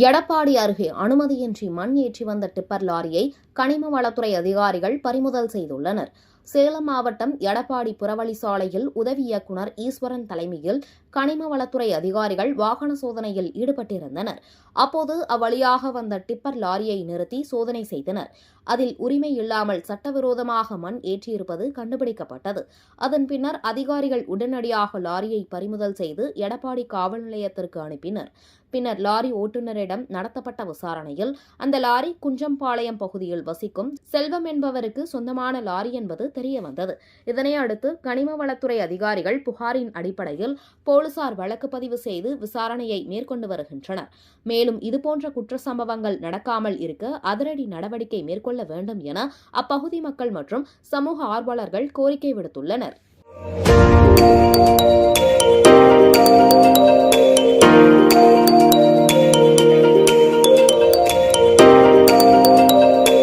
எடப்பாடி அருகே அனுமதியின்றி மண் ஏற்றி வந்த டிப்பர் லாரியை கனிம வளத்துறை அதிகாரிகள் பறிமுதல் செய்துள்ளனர். சேலம் மாவட்டம் எடப்பாடி புறவழி சாலையில் உதவி இயக்குநர் ஈஸ்வரன் தலைமையில் கனிம வளத்துறை அதிகாரிகள் வாகன சோதனையில் ஈடுபட்டிருந்தனர். அப்போது அவ்வழியாக வந்த டிப்பர் லாரியை நிறுத்தி சோதனை செய்தனர். அதில் உரிமை இல்லாமல் சட்டவிரோதமாக மண் ஏற்றியிருப்பது கண்டுபிடிக்கப்பட்டது. அதன் பின்னர் அதிகாரிகள் உடனடியாக லாரியை பறிமுதல் செய்து எடப்பாடி காவல் நிலையத்திற்கு அனுப்பினர். பின்னர் லாரி ஓட்டுநரிடம் நடத்தப்பட்ட விசாரணையில் அந்த லாரி குஞ்சம்பாளையம் பகுதியில் வசிக்கும் செல்வம் என்பவருக்கு சொந்தமான லாரி என்பது தெரியவந்தது. இதனையடுத்து கனிம வளத்துறை அதிகாரிகள் புகாரின் அடிப்படையில் போலீசார் வழக்கு பதிவு செய்து விசாரணையை மேற்கொண்டு வருகின்றனர். மேலும் இதுபோன்ற குற்ற சம்பவங்கள் நடக்காமல் இருக்க அதிரடி நடவடிக்கை மேற்கொள்ள வேண்டும் என அப்பகுதி மக்கள் மற்றும் சமூக ஆர்வலர்கள் கோரிக்கை விடுத்துள்ளனர்.